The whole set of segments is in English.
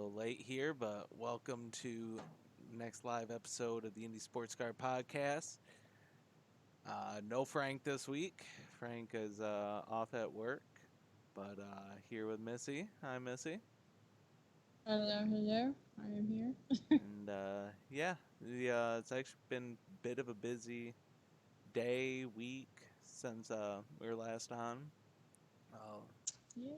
little late here, but welcome to next live episode of the Indy SportsCar podcast. No Frank this week. Frank is off at work, but here with Missy. Hi, Missy. Hello, hello. I am here. And it's actually been a bit of a busy day, week since we were last on. Uh, Yeah.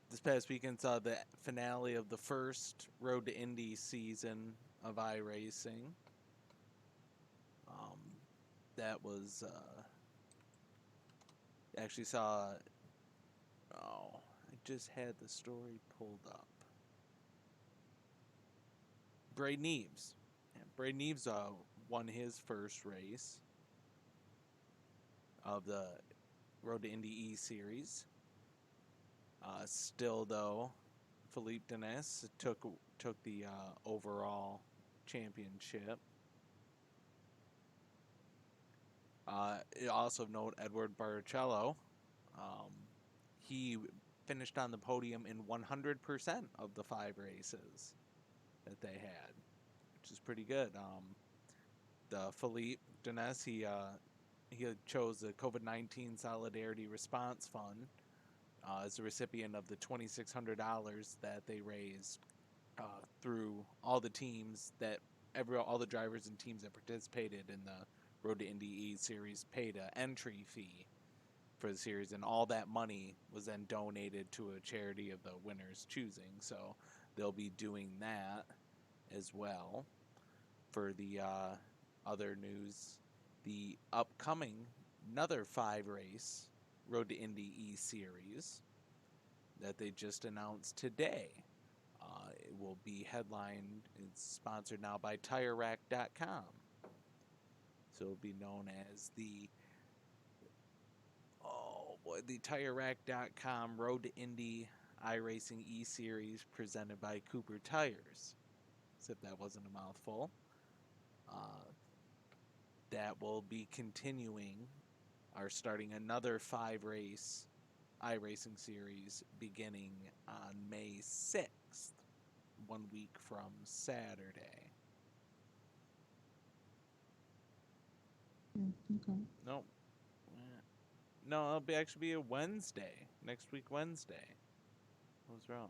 this past weekend saw the finale of the first Road to Indy season of iRacing. Um, that was actually saw. Oh, I just had the story pulled up. Braden Eves. Yeah, Braden Eves won his first race of the Road to Indy E series. Still though, Philippe Denis took the overall championship. Also of note, Edward Barrichello. Um, he finished on the podium in 100% of the 5 races that they had, which is pretty good. The Philippe Denis, he chose the COVID-19 Solidarity Response Fund as the recipient of the $2,600 that they raised through all the teams that all the drivers and teams that participated in the Road to Indy E series paid an entry fee for the series, and all that money was then donated to a charity of the winner's choosing. So they'll be doing that as well. For the other news, the upcoming another 5 race Road to Indy E series that they just announced today. It will be headlined. It's sponsored now by TireRack.com. So it'll be known as the TireRack.com Road to Indy iRacing E Series presented by Cooper Tires. As if that wasn't a mouthful. That will be continuing or starting another 5-race iRacing series beginning on May 6th, 1 week from Saturday. Okay. Nope. No, it'll actually be a Wednesday. Next week, Wednesday. I was wrong.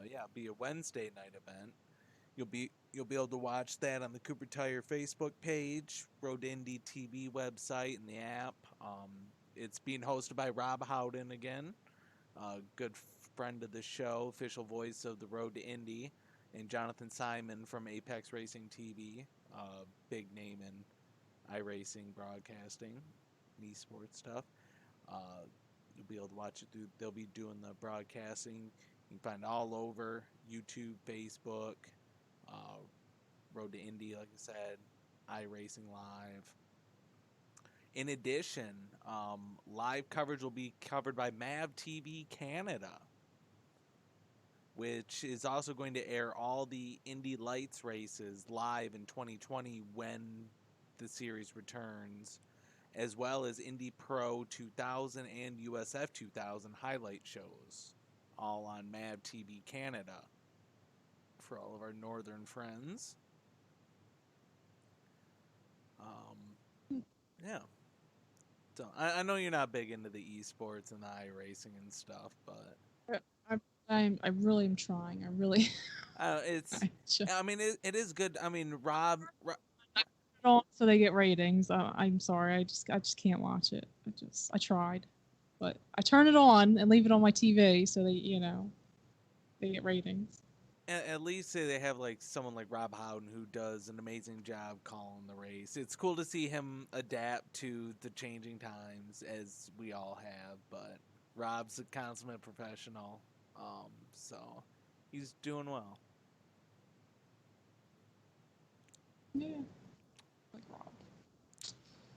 It'll be a Wednesday night event. You'll be able to watch that on the Cooper Tire Facebook page, Road to Indy TV website, and the app. It's being hosted by Rob Howden again, good friend of the show, official voice of the Road to Indy, and Jonathan Simon from Apex Racing TV, big name in iRacing broadcasting, and esports stuff. You'll be able to watch it through. They'll be doing the broadcasting. You can find it all over YouTube, Facebook, Road to Indy, like I said, iRacing Live. In addition, live coverage will be covered by MAV TV Canada, which is also going to air all the Indy Lights races live in 2020 when the series returns, as well as Indy Pro 2000 and USF 2000 highlight shows, all on MAV TV Canada for all of our northern friends. Yeah. So I know you're not big into the esports and the iRacing and stuff, but I really am trying. I really. it's. I just I mean, it is good. I mean, Rob don't so they get ratings. I'm sorry. I just can't watch it. I tried, but I turn it on and leave it on my TV so they get ratings. at least they have like someone like Rob Howden who does an amazing job calling the race. It's cool to see him adapt to the changing times as we all have, but Rob's a consummate professional, so he's doing well. Yeah, like Rob.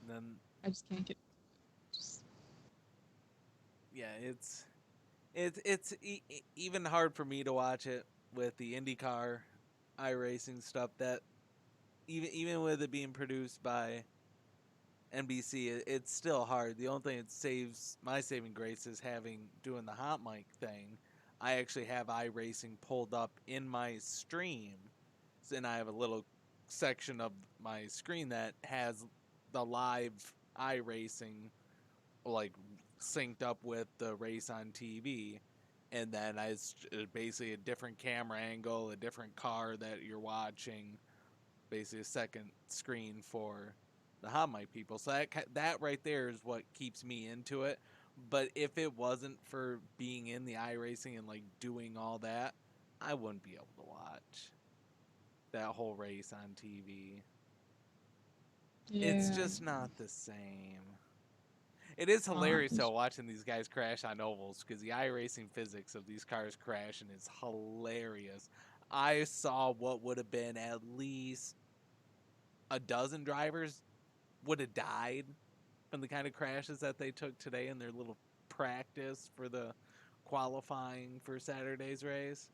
And then I just can't get. Just yeah, even hard for me to watch it with the INDYCAR iRacing stuff. That even with it being produced by NBC, it's still hard. The only thing that saves my saving grace is doing the hot mic thing. I actually have iRacing pulled up in my stream, and I have a little section of my screen that has the live iRacing like synced up with the race on TV, and then it's basically a different camera angle, a different car that you're watching, basically a second screen for the hot mic people. So that right there is what keeps me into it. But if it wasn't for being in the iRacing and like doing all that, I wouldn't be able to watch that whole race on TV. It's Yeah. just not the same. It is hilarious though watching these guys crash on ovals because the iRacing physics of these cars crashing is hilarious. I saw what would have been at least a dozen drivers would have died from the kind of crashes that they took today in their little practice for the qualifying for Saturday's race.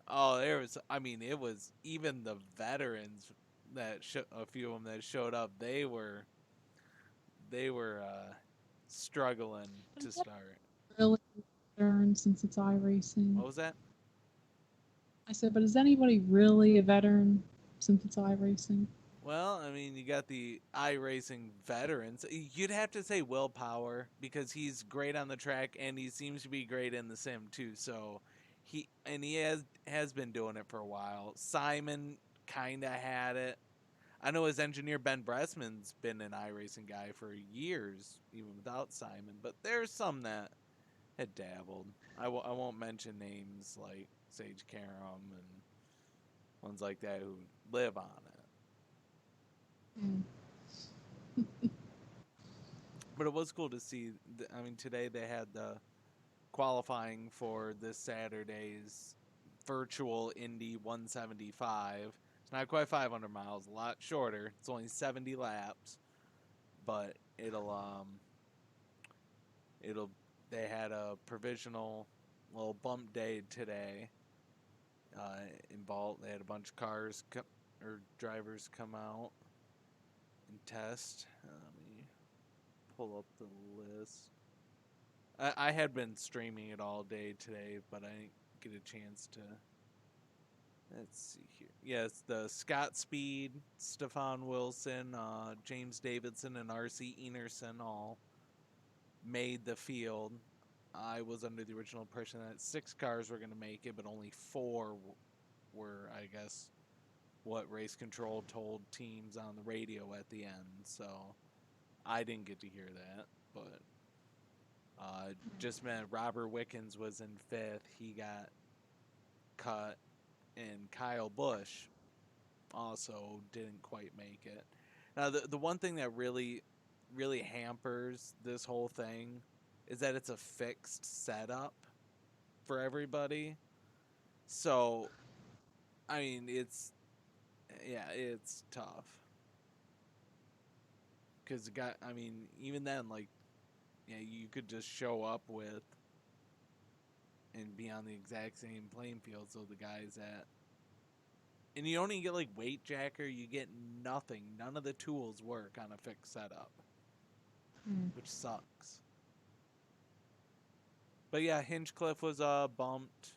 Oh, it was even the veterans that a few of them that showed up. They were struggling to start. Really veteran since it's iRacing. What was that? I said, but is anybody really a veteran since it's iRacing? Well, you got the iRacing veterans. You'd have to say Willpower because he's great on the track and he seems to be great in the sim too. So he has been doing it for a while. Simon kind of had it. I know his engineer Ben Bressman's been an iRacing guy for years, even without Simon. But there's some that had dabbled. I won't mention names like Sage Karam and ones like that who live on it. But it was cool to see. Today they had the qualifying for this Saturday's virtual Indy 175. It's not quite 500 miles, a lot shorter. It's only 70 laps, but they had a provisional little bump day today. They had a bunch of drivers come out and test. Let me pull up the list. I had been streaming it all day today, but I didn't get a chance to. Let's see here. Yes, the Scott Speed, Stefan Wilson, James Davidson, and R.C. Enerson all made the field. I was under the original impression that 6 cars were going to make it, but only 4 were, I guess, what race control told teams on the radio at the end. So I didn't get to hear that, but just meant Robert Wickens was in 5th. He got cut, and Kyle Busch also didn't quite make it. Now, the one thing that really hampers this whole thing is that it's a fixed setup for everybody. So, it's tough. Because even then, you could just show up with and be on the exact same playing field. So the guys and you don't even get weight jacker. You get nothing. None of the tools work on a fixed setup, which sucks. But yeah, Hinchcliffe was bumped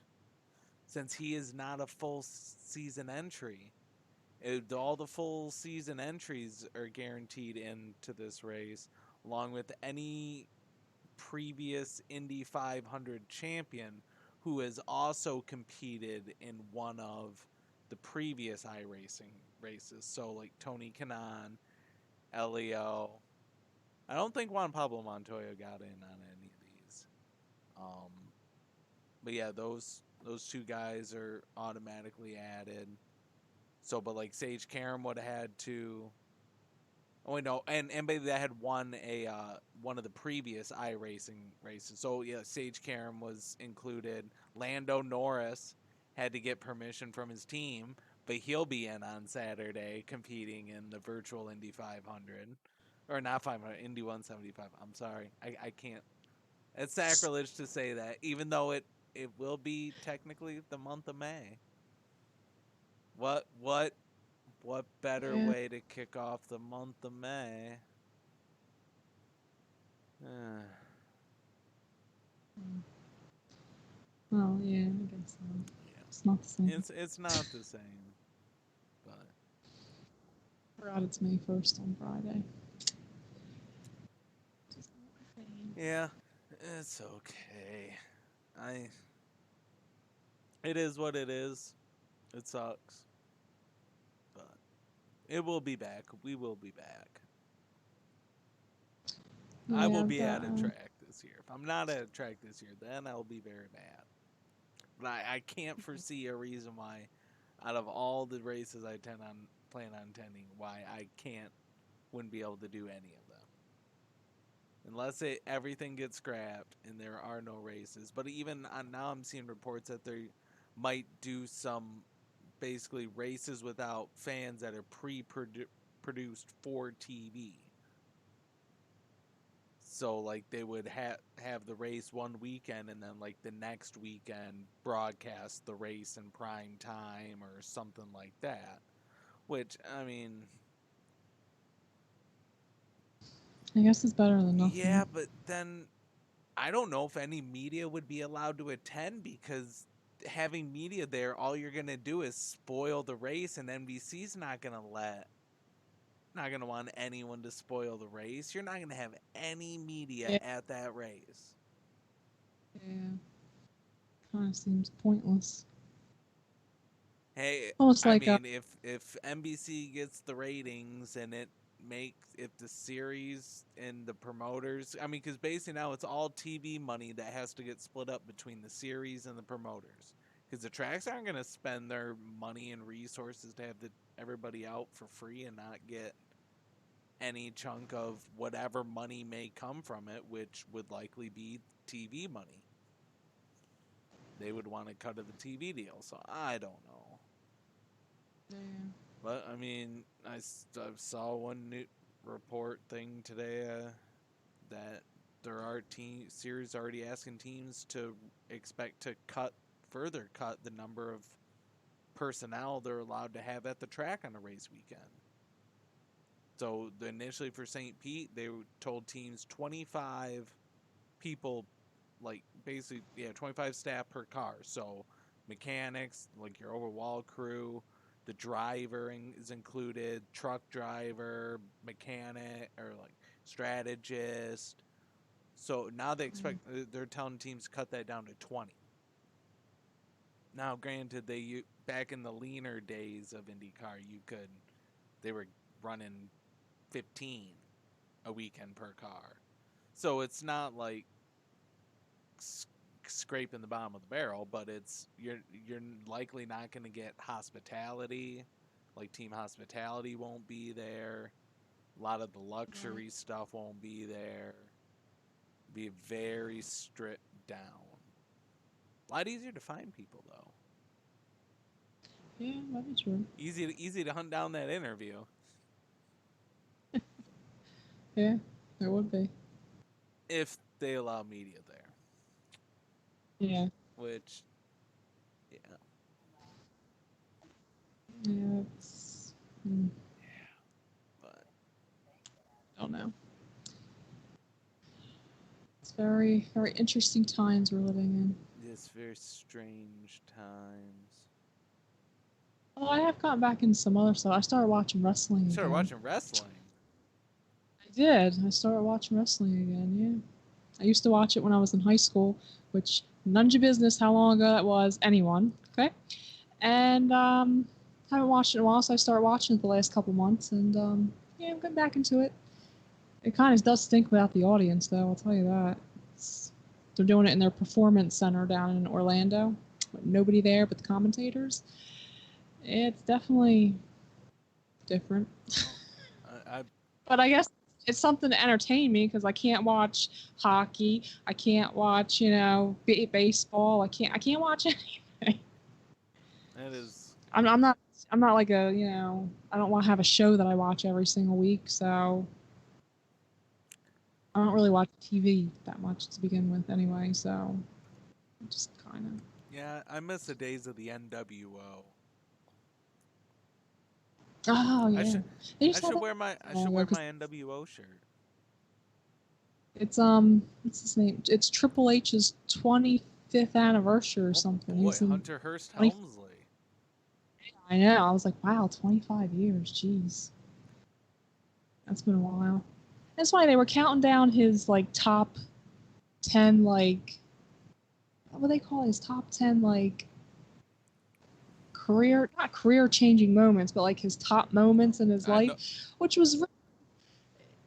since he is not a full season entry. All the full season entries are guaranteed into this race, along with any previous Indy 500 champion who has also competed in one of the previous iRacing races. So like Tony Kanaan, Elio. I don't think Juan Pablo Montoya got in on any of these. But yeah, those 2 guys are automatically added. So, but Sage Karam would have had to. Oh wait, no, and anybody that had won one of the previous iRacing races. So yeah, Sage Karam was included. Lando Norris had to get permission from his team, but he'll be in on Saturday competing in the virtual Indy 500, or not 500, Indy 175. I'm sorry, I can't. It's sacrilege to say that, even though it will be technically the month of May. What better way to kick off the month of May? Oh yeah, I guess so. Yeah. It's not the same. It's not the same, but Forgot it's May 1st on Friday. Just not my thing. yeah, it's okay. I it is what it is. It sucks, but it will be back. We will be back. I will Yeah, be but at a track this year. If I'm not at a track this year, then I'll be very mad. But I can't foresee a reason why, out of all the races I plan on attending, why I wouldn't be able to do any of them. Unless everything gets scrapped and there are no races. But even now I'm seeing reports that they might do some basically races without fans that are produced for TV. So like they would have the race one weekend and then like the next weekend broadcast the race in prime time or something like that. Which I mean, I guess it's better than yeah, nothing. but then I don't know if any media would be allowed to attend because having media there, all you're gonna do is spoil the race, and NBC's not gonna want anyone to spoil the race. You're not gonna have any media Yeah, at that race. yeah. Kind of seems pointless. Hey, Almost I like mean, if NBC gets the ratings and if the series and the promoters, I mean, because basically now it's all TV money that has to get split up between the series and the promoters, because the tracks aren't gonna spend their money and resources to have everybody out for free and not get any chunk of whatever money may come from it, which would likely be TV money. They would want to cut of the TV deal, so I don't know. yeah. But I mean, I saw one new report thing today that there are series already asking teams to expect to further cut the number of personnel they're allowed to have at the track on a race weekend. So initially for St. Pete, they told teams 25 people, like basically 25 staff per car. So mechanics, like your overwall crew, the driver is included, truck driver, mechanic, or like strategist. So now they're telling teams to cut that down to 20. Now, granted, back in the leaner days of IndyCar, they were running 15 a weekend per car. So it's not like scraping the bottom of the barrel, but you're likely not going to get hospitality. Like team hospitality won't be there. A lot of the luxury stuff won't be there. Be very stripped down. A lot easier to find people though. Yeah, that'd be true. Easy to hunt down that interview Yeah, it would be. if they allow media there. Yeah, Which, yeah, yeah. It's, mm, but I don't know. It's very, very interesting times we're living in. just very strange times. Well, I have gotten back into some other stuff. I started watching wrestling Started again. watching wrestling. I did. I started watching wrestling again. Yeah. I used to watch it when I was in high school, which none of your business how long ago that was. Anyone, okay? And haven't watched it in a while, so I started watching it the last couple months, and yeah, I'm getting back into it. It kind of does stink without the audience, though. I'll tell you that. They're doing it in their performance center down in Orlando, with nobody there but the commentators. It's definitely different. I But I guess it's something to entertain me because I can't watch hockey. I can't watch, baseball. I can't watch anything. That is. I'm not. I'm not like a. I don't want to have a show that I watch every single week. So I don't really watch TV that much to begin with, anyway. So just kind of. Yeah, I miss the days of the NWO. Oh I yeah. should They I used to have should that wear my I long should ago wear 'cause my NWO shirt. it's what's his name? It's Triple H's 25th 5th anniversary or something. Oh He boy, was in Hunter Hearst 20, Helmsley. I know. I was like, wow, 25 years. Jeez. That's been a while. That's why they were counting down his like top 10 like what do they call it? His top 10 like career not career changing moments, but like his top moments in his I know. life, which was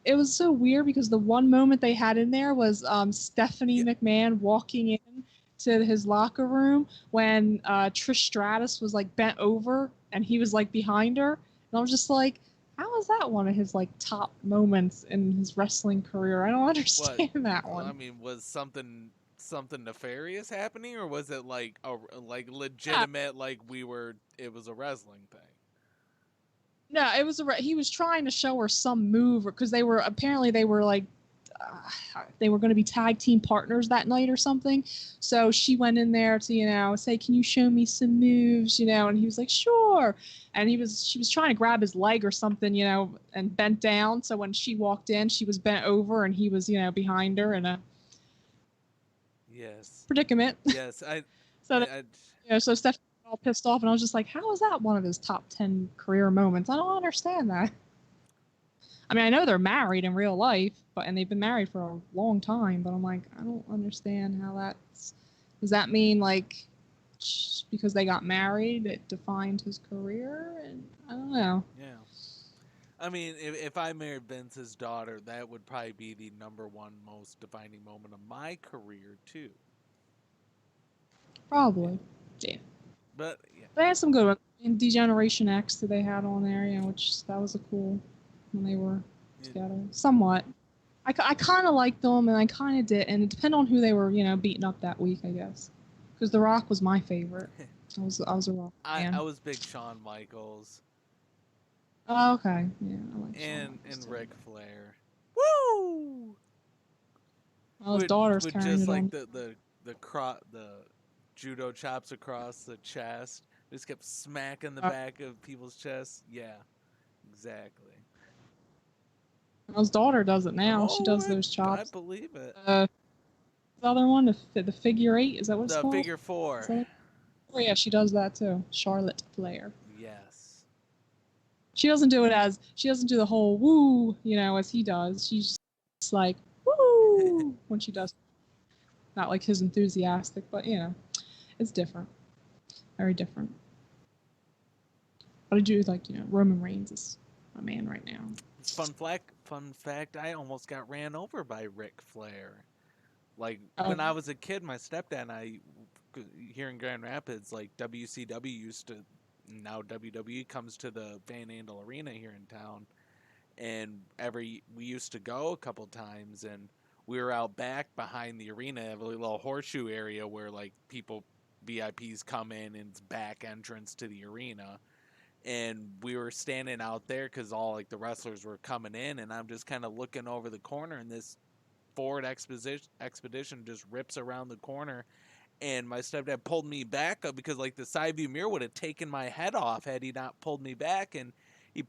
it was so weird because the one moment they had in there was Stephanie Yeah. McMahon walking in to his locker room when Trish Stratus was like bent over and he was like behind her, and I was just like, how is that one of his like top moments in his wrestling career? I don't What? understand that I one. mean, was something nefarious happening, or was it like Yeah, legitimate? Like it was a wrestling thing. no, it was he was trying to show her some move because they were apparently they were like they were going to be tag team partners that night or something. So she went in there to, say, can you show me some moves, and he was like, sure. And she was trying to grab his leg or something, and bent down. So when she walked in, she was bent over and he was, behind her in a Yes. predicament. Yes. So, I so Steph got all pissed off and I was just like, how is that one of his top 10 career moments? I don't understand that. I mean, I know they're married in real life, and they've been married for a long time, but I'm like, I don't understand how that's. Does that mean like because they got married, it defined his career? And I don't know. yeah. I mean, if I married Vince's daughter, that would probably be the number one most defining moment of my career too. Yeah. Probably. Yeah. But yeah. They had some good ones. And Degeneration X that they had on there, which that was a cool when they were It, together. Somewhat. I kind of liked them and I kind of did, and it depended on who they were, beating up that week, I guess. Because The Rock was my favorite. I was a Rock I fan. was big Shawn Michaels Oh, okay. Yeah, I like Shawn and Michaels too. Ric Flair. Woo! Well, his daughter's With carrying just it like on. the judo chops across the chest. Just kept smacking the Uh, back of people's chests. Yeah, exactly. well, his daughter does it now. She Oh, does those I chops. believe it. The other one, the figure eight, is that what it's The called? figure Is four. that it? Oh yeah, she does that too. Charlotte Flair. Yes. She doesn't do the whole woo, as he does. She's just like woo when she does. Not like his enthusiastic, but it's different. Very different. But I do like, Roman Reigns is my man right now. Fun fact. I almost got ran over by Ric Flair. Like Oh, when I was a kid, my stepdad and I, here in Grand Rapids, like WCW used to. Now WWE comes to the Van Andel Arena here in town, and we used to go a couple times, and we were out back behind the arena, have a little horseshoe area where like people VIPs come in, and it's back entrance to the arena, and we were standing out there because all like the wrestlers were coming in, and I'm just kind of looking over the corner, and this Ford expedition just rips around the corner, and my stepdad pulled me back up because like the side view mirror would have taken my head off had he not pulled me back, and he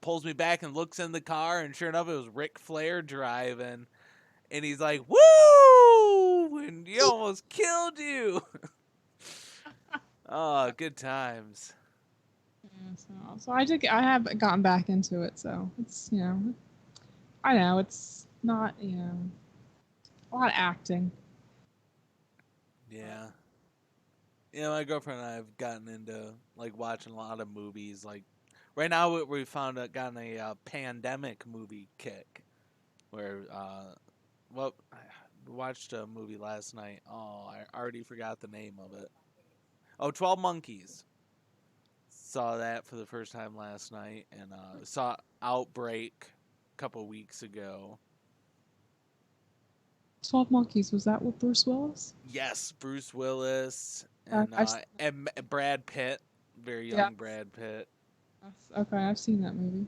pulls me back and looks in the car, and sure enough, it was Ric Flair driving, and he's like, "Woo!" and he almost killed you. Oh, good times. yeah, so I have gotten back into it, so it's I know it's not a lot of acting. But Yeah. Yeah, my girlfriend and I have gotten into like watching a lot of movies. Like right now, we found gotten a pandemic movie kick where well, I watched a movie last night. Oh, I already forgot the name of it. Oh, 12 Monkeys. Saw that for the first time last night, and saw Outbreak a couple weeks ago. 12 Monkeys, was that with Bruce Willis? Yes, Bruce Willis I, I've seen that. and Brad Pitt, very Yeah. young Brad Pitt. Okay, I've seen that movie.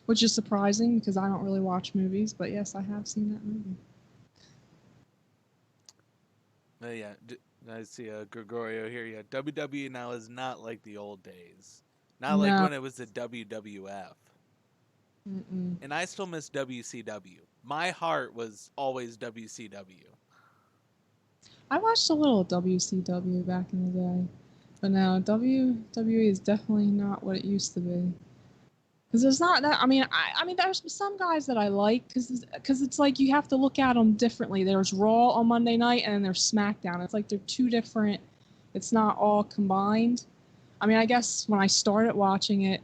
Which is surprising because I don't really watch movies, but yes, I have seen that movie. Yeah, I see Gregorio here. Yeah, WWE now is not like the old days. Not like No. when it was the WWF. Mm-mm. And I still miss WCW. My heart was always WCW. I watched a little WCW back in the day, but now WWE is definitely not what it used to be. Because there's not that. I mean, there's some guys that I like because it's like you have to look at them differently. There's Raw on Monday night and then there's SmackDown. It's like they're two different. It's not all combined. I mean, I guess when I started watching it,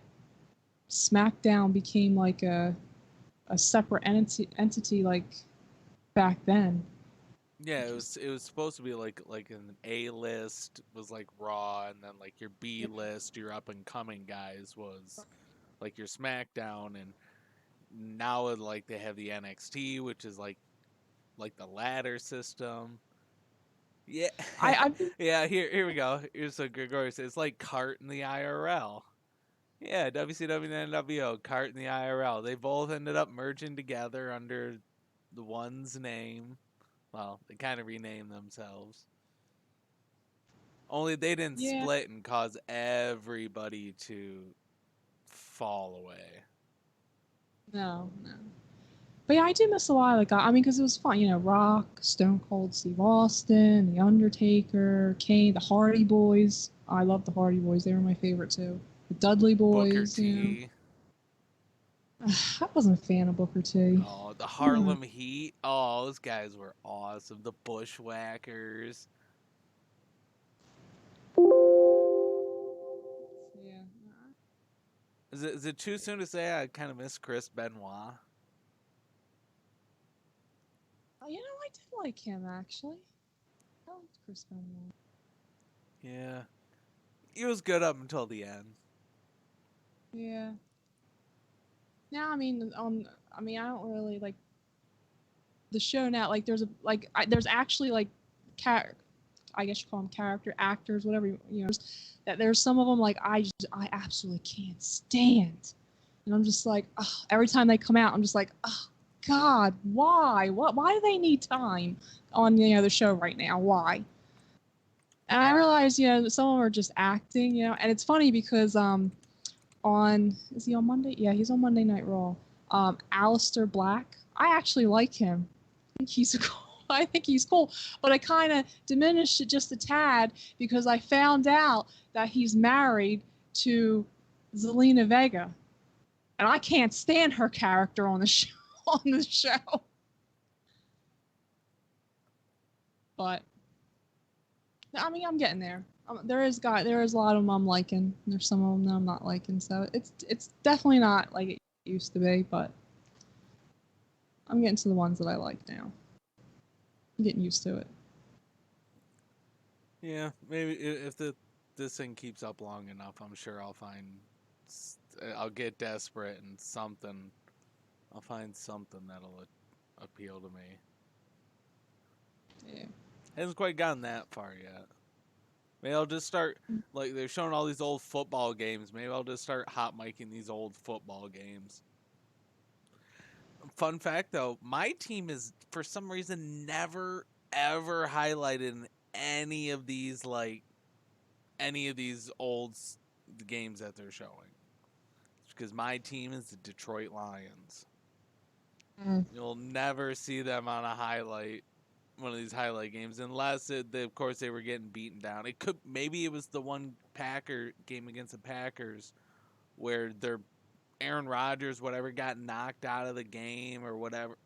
SmackDown became like a separate entity like back then. Yeah, it was supposed to be like an A list was like Raw, and then like your B list, your up and coming guys was like your SmackDown, and now like they have the NXT, which is like the ladder system. Yeah, I've been yeah. Here we go. Here's a Gregorius. It's like Cart in the IRL. Yeah, WCW and NWO, Cart in the IRL. They both ended up merging together under the one's name. Well, they kind of renamed themselves. Only they didn't yeah. split and cause everybody to fall away. No, no. But yeah, I do miss a lot of the guys. I mean, because it was fun, Rock, Stone Cold Steve Austin, The Undertaker, Kane, the Hardy Boys. I love the Hardy Boys. They were my favorite too. The Dudley Booker Boys. T. I wasn't a fan of Booker T. Oh, the Hmm. Harlem Heat. Oh, those guys were awesome. The Bushwhackers. Yeah. Is it too soon to say I kind of miss Chris Benoit? Oh, I did like him actually. I liked Chris Benoit. Yeah. He was good up until the end. Yeah. Now, I mean, I don't really like the show now. Like, there's actually like, cat. I guess you call them character actors, whatever that there's some of them like I absolutely can't stand, and I'm just like, ugh, every time they come out, I'm just like, oh God, why do they need time on the show right now? Why? And I realize some of them are just acting, and it's funny because on is he on Monday? Yeah, he's on Monday Night Raw. Alistair Black, I actually like him. He's cool. I think he's cool, but I kind of diminished it just a tad because I found out that he's married to Zelina Vega, and I can't stand her character on the show. On the show, but I mean, I'm getting there. There is a lot of them I'm liking. There's some of them that I'm not liking, so it's definitely not like it used to be, but I'm getting to the ones that I like now. I'm getting used to it. Yeah, maybe if this thing keeps up long enough, I'm sure I'll get desperate and something. I'll find something that'll appeal to me. Yeah. Hasn't quite gotten that far yet. Maybe I'll just start like they're showing all these old football games. Maybe I'll just start hot micing these old football games. Fun fact though, my team is for some reason never ever highlighted in any of these games that they're showing. Because my team is the Detroit Lions. Mm. You'll never see them on a highlight one of these highlight games unless of course they were getting beaten down. Maybe it was the one Packer game against the Packers where their Aaron Rodgers whatever got knocked out of the game or whatever,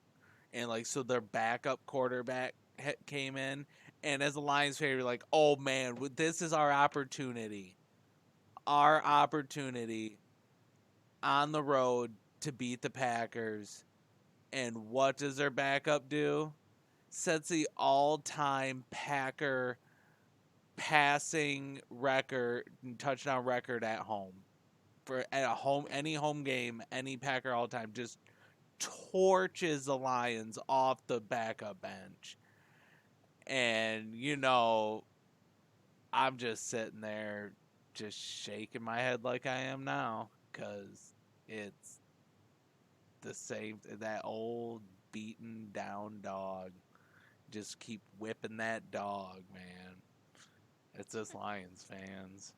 and like so their backup quarterback came in, and as a Lions fan you're like, oh man, this is our opportunity on the road to beat the Packers. And what does their backup do? Sets the all-time Packer passing record, touchdown record at home. Any home game, any Packer all time just torches the Lions off the backup bench. And I'm just sitting there just shaking my head like I am now cuz it's the same that old beaten down dog. Just keep whipping that dog, man. It's us Lions fans.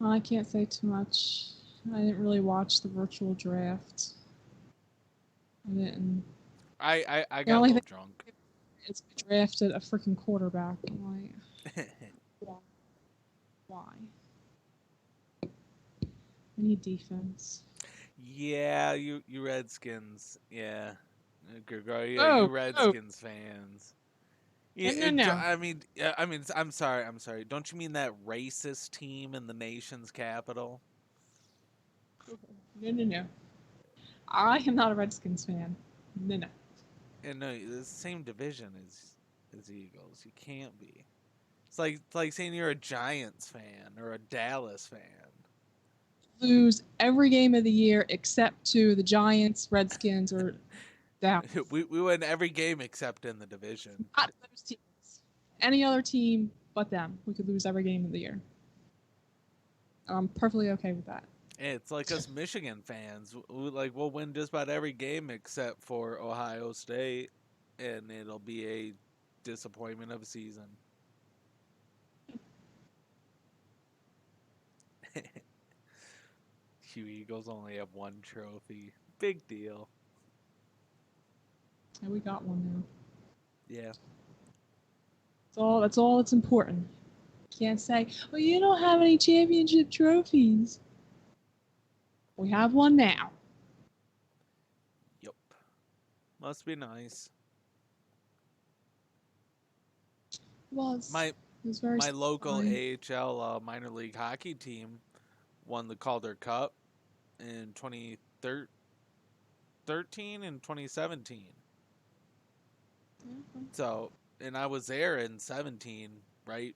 Well, I can't say too much. I didn't really watch the virtual draft. I didn't. I The got a only little thing drunk. is we drafted a freaking quarterback. I'm like, why? We need defense. Yeah, you Redskins. Yeah. Gregorio, you Oh, oh, Redskins fans. Yeah, no, no, no. I'm sorry. I'm sorry. Don't you mean that racist team in the nation's capital? No, no, no. I am not a Redskins fan. No, no. And no, the same division as Eagles. You can't be. It's like saying you're a Giants fan or a Dallas fan. Lose every game of the year except to the Giants, Redskins, or Dallas. we win every game except in the division. Not those teams. Any other team but them. We could lose every game of the year. I'm perfectly okay with that. It's like us Michigan fans. We'll win just about every game except for Ohio State, and it'll be a disappointment of a season. You Eagles only have one trophy. Big deal. And we got one now. Yeah. That's all that's important. Can't say, well, you don't have any championship trophies. We have one now. Yup. Must be nice. Was. My It was very my local satisfying. AHL minor league hockey team won the Calder Cup in 2013 and 2017. Mhm. So, and I was there in 17, right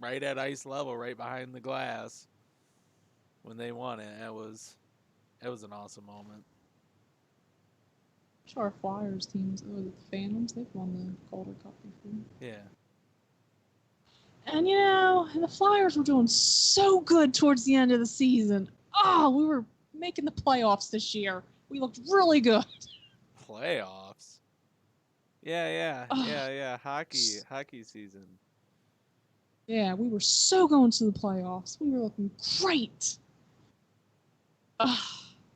at ice level, right behind the glass when they won it. It was an awesome moment. Sure, our Flyers teams, the Phantoms, they've won the Calder Cup before. Yeah. And the Flyers were doing so good towards the end of the season. Oh, we were making the playoffs this year. We looked really good. Playoffs. Yeah. Oh, Hockey season. yeah, we were so going to the playoffs. We were looking great. Of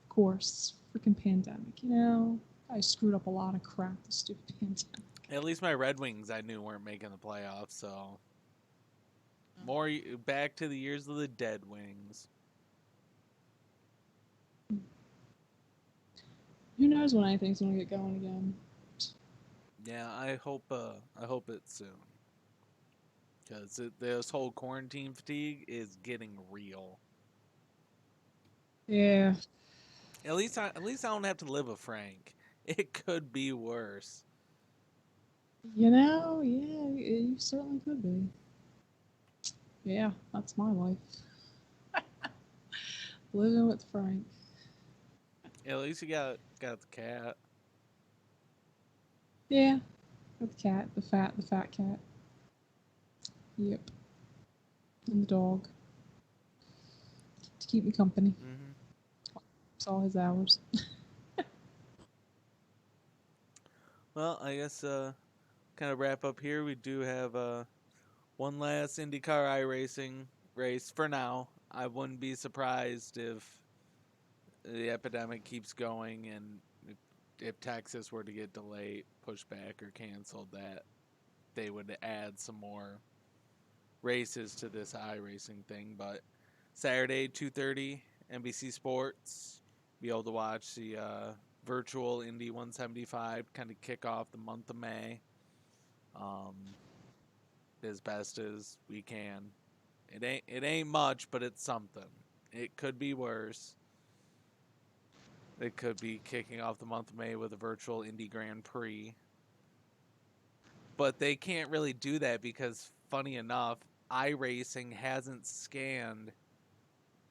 course, freaking pandemic. I screwed up a lot of crap. The stupid pandemic. At least my Red Wings I knew weren't making the playoffs, so more back to the years of the Dead Wings. Who knows when anything's gonna get going again? Yeah, I hope it's soon. Because this whole quarantine fatigue is getting real. Yeah. At least I don't have to live with Frank. It could be worse. Yeah, you certainly could be. Yeah, that's my life. Living with Frank. At least you got the cat. Yeah, with the cat, the fat cat. Yep, and the dog to keep me company. Hmm. It's all his hours. Well, I guess kind of wrap up here. We do have one last INDYCAR iRacing race for now. I wouldn't be surprised if the epidemic keeps going and if Texas were to get delayed, pushed back, or canceled, that they would add some more races to this iRacing thing. But Saturday, 2:30, NBC Sports, be able to watch the virtual Indy 175 kind of kick off the month of May um, as best as we can. It ain't much, but it's something. It could be worse. It could be kicking off the month of May with a virtual Indy Grand Prix. But they can't really do that because, funny enough, iRacing hasn't scanned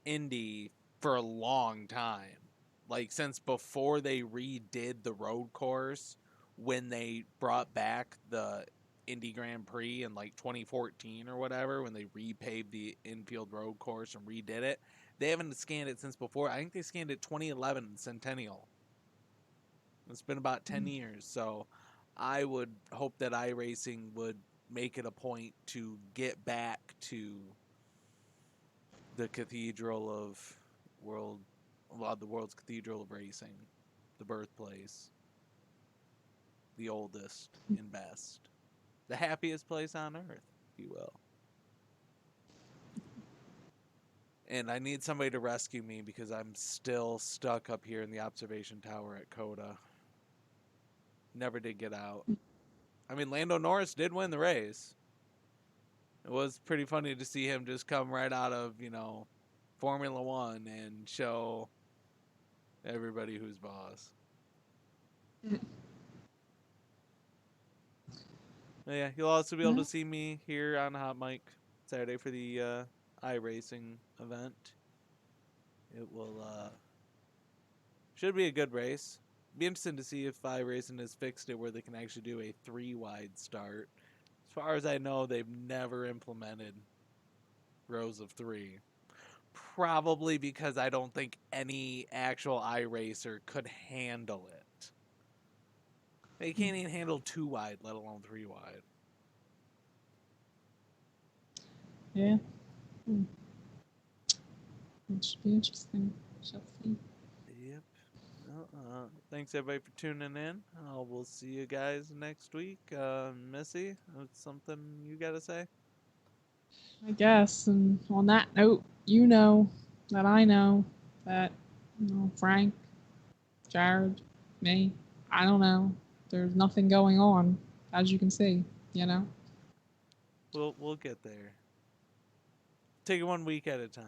Indy for a long time. Like, since before they redid the road course, when they brought back the Indy Grand Prix in like 2014 or whatever, when they repaved the infield road course and redid it, they haven't scanned it since before. I think they scanned it 2011 Centennial. It's been about 10 years. So I would hope that iRacing would make it a point to get back to the cathedral of the world's cathedral of racing, the birthplace. the oldest and best. The happiest place on earth, if you will. And I need somebody to rescue me because I'm still stuck up here in the observation tower at COTA. Never did get out. I mean, Lando Norris did win the race. It was pretty funny to see him just come right out of, Formula One and show everybody who's boss. Yeah, you'll also be able to see me here on Hot Mic Saturday for the iRacing event. It will should be a good race. Be interesting to see if iRacing has fixed it where they can actually do a 3-wide start. As far as I know, they've never implemented rows of 3. Probably because I don't think any actual iRacer could handle it. They can't even handle 2-wide, let alone 3-wide. Yeah. It should be interesting. Shall see. Yep. Well, thanks everybody for tuning in. We'll see you guys next week. Missy, something you got to say? I guess. And on that note, you know that I know that Frank, Jared, me, I don't know. There's nothing going on, as you can see. We'll get there. Take it one week at a time.